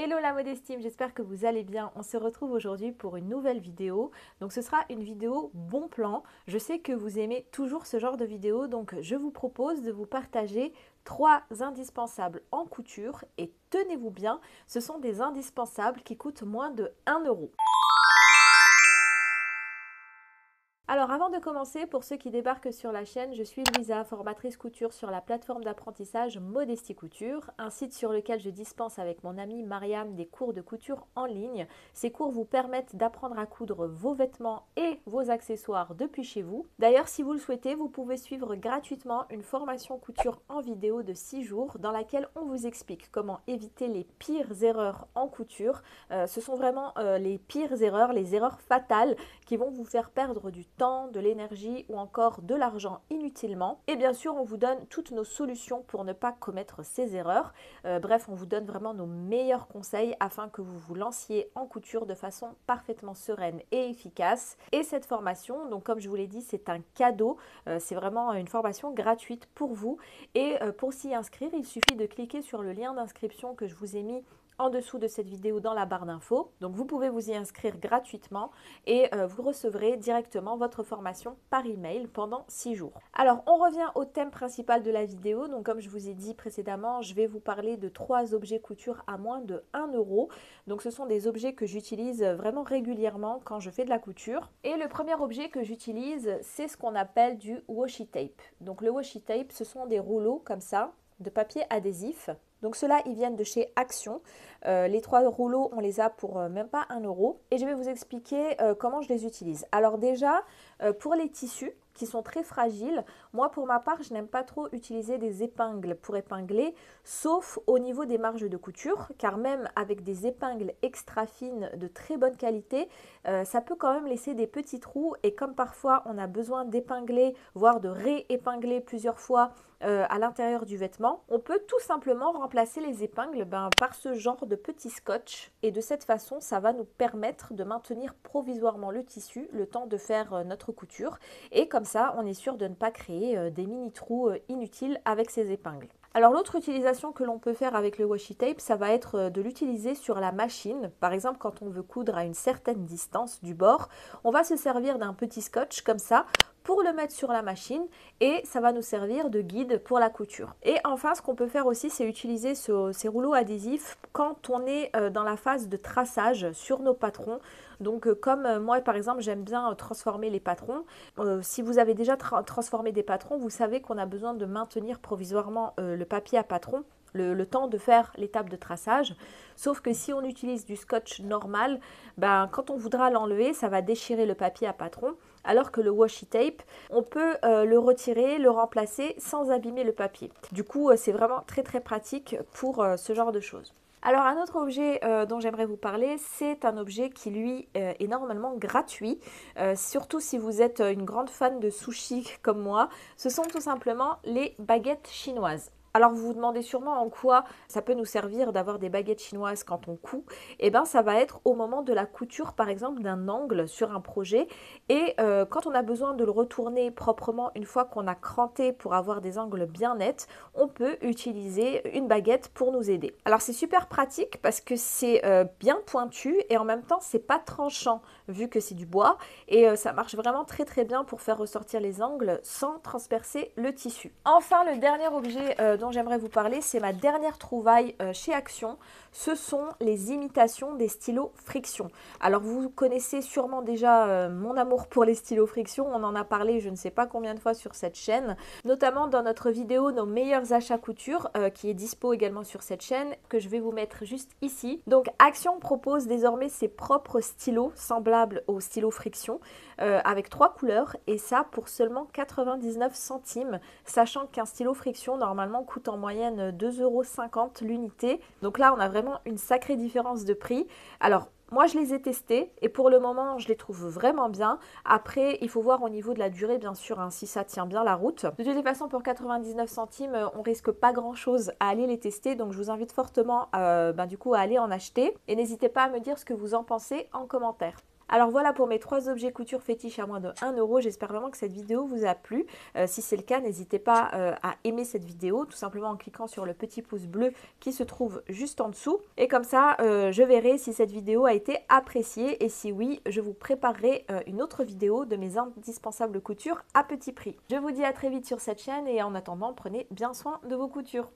Hello la modestime, j'espère que vous allez bien. On se retrouve aujourd'hui pour une nouvelle vidéo. Donc ce sera une vidéo bon plan. Je sais que vous aimez toujours ce genre de vidéo, donc je vous propose de vous partager 3 indispensables en couture. Et tenez-vous bien, ce sont des indispensables qui coûtent moins de 1 euro. Alors avant de commencer, pour ceux qui débarquent sur la chaîne, je suis Louisa, formatrice couture sur la plateforme d'apprentissage Modesty Couture, un site sur lequel je dispense avec mon amie Mariam des cours de couture en ligne. Ces cours vous permettent d'apprendre à coudre vos vêtements et vos accessoires depuis chez vous. D'ailleurs, si vous le souhaitez, vous pouvez suivre gratuitement une formation couture en vidéo de 6 jours dans laquelle on vous explique comment éviter les pires erreurs en couture. Ce sont vraiment les pires erreurs, les erreurs fatales qui vont vous faire perdre du temps, de l'énergie ou encore de l'argent inutilement. Et bien sûr, on vous donne toutes nos solutions pour ne pas commettre ces erreurs. Bref, on vous donne vraiment nos meilleurs conseils afin que vous vous lanciez en couture de façon parfaitement sereine et efficace. Et cette formation, donc comme je vous l'ai dit, c'est un cadeau. C'est vraiment une formation gratuite pour vous. Et pour s'y inscrire, il suffit de cliquer sur le lien d'inscription que je vous ai mis en dessous de cette vidéo dans la barre d'infos. Donc vous pouvez vous y inscrire gratuitement et vous recevrez directement votre formation par email pendant 6 jours. Alors on revient au thème principal de la vidéo. Donc comme je vous ai dit précédemment, je vais vous parler de 3 objets couture à moins de 1 euro. Donc ce sont des objets que j'utilise vraiment régulièrement quand je fais de la couture. Et le premier objet que j'utilise, c'est ce qu'on appelle du washi tape. Donc le washi tape, ce sont des rouleaux comme ça de papier adhésif. Donc ceux-là, ils viennent de chez Action. Les 3 rouleaux, on les a pour même pas 1 euro. Et je vais vous expliquer comment je les utilise. Alors déjà, pour les tissus qui sont très fragiles, moi pour ma part, je n'aime pas trop utiliser des épingles pour épingler, sauf au niveau des marges de couture, car même avec des épingles extra fines de très bonne qualité, ça peut quand même laisser des petits trous. Et comme parfois on a besoin d'épingler, voire de réépingler plusieurs fois à l'intérieur du vêtement, on peut tout simplement remplacer les épingles par ce genre de petit scotch, et de cette façon ça va nous permettre de maintenir provisoirement le tissu le temps de faire notre couture, et comme ça on est sûr de ne pas créer des mini trous inutiles avec ces épingles. Alors l'autre utilisation que l'on peut faire avec le washi tape, ça va être de l'utiliser sur la machine. Par exemple, quand on veut coudre à une certaine distance du bord, on va se servir d'un petit scotch comme ça pour le mettre sur la machine, et ça va nous servir de guide pour la couture. Et enfin, ce qu'on peut faire aussi, c'est utiliser ces rouleaux adhésifs quand on est dans la phase de traçage sur nos patrons. Donc comme moi par exemple, j'aime bien transformer les patrons. Si vous avez déjà transformé des patrons, vous savez qu'on a besoin de maintenir provisoirement le papier à patron le temps de faire l'étape de traçage. Sauf que si on utilise du scotch normal, quand on voudra l'enlever, ça va déchirer le papier à patron, alors que le washi tape, on peut le retirer, le remplacer sans abîmer le papier. Du coup, c'est vraiment très très pratique pour ce genre de choses. Alors un autre objet dont j'aimerais vous parler, c'est un objet qui lui est normalement gratuit, surtout si vous êtes une grande fan de sushi comme moi. Ce sont tout simplement les baguettes chinoises. Alors vous vous demandez sûrement en quoi ça peut nous servir d'avoir des baguettes chinoises quand on coud. Eh bien ça va être au moment de la couture par exemple d'un angle sur un projet, et quand on a besoin de le retourner proprement une fois qu'on a cranté pour avoir des angles bien nets, on peut utiliser une baguette pour nous aider. Alors c'est super pratique parce que c'est bien pointu et en même temps c'est pas tranchant vu que c'est du bois, et ça marche vraiment très très bien pour faire ressortir les angles sans transpercer le tissu. Enfin, le dernier objet dont j'aimerais vous parler, c'est ma dernière trouvaille chez Action. Ce sont les imitations des stylos Friction. Alors vous connaissez sûrement déjà mon amour pour les stylos Friction, on en a parlé je ne sais pas combien de fois sur cette chaîne, notamment dans notre vidéo nos meilleurs achats couture qui est dispo également sur cette chaîne, que je vais vous mettre juste ici. Donc Action propose désormais ses propres stylos semblables aux stylos Friction avec 3 couleurs, et ça pour seulement 99 centimes, sachant qu'un stylo Friction normalement coûte en moyenne 2,50 € l'unité. Donc là on a vraiment une sacrée différence de prix. Alors moi je les ai testés et pour le moment je les trouve vraiment bien. Après il faut voir au niveau de la durée bien sûr, hein, si ça tient bien la route. De toute façon pour 99 centimes on risque pas grand chose à aller les tester, donc je vous invite fortement du coup à aller en acheter, et n'hésitez pas à me dire ce que vous en pensez en commentaire. Alors voilà pour mes 3 objets couture fétiches à moins de 1 €. J'espère vraiment que cette vidéo vous a plu. Si c'est le cas, n'hésitez pas à aimer cette vidéo, tout simplement en cliquant sur le petit pouce bleu qui se trouve juste en dessous. Et comme ça, je verrai si cette vidéo a été appréciée et si oui, je vous préparerai une autre vidéo de mes indispensables coutures à petit prix. Je vous dis à très vite sur cette chaîne et en attendant, prenez bien soin de vos coutures.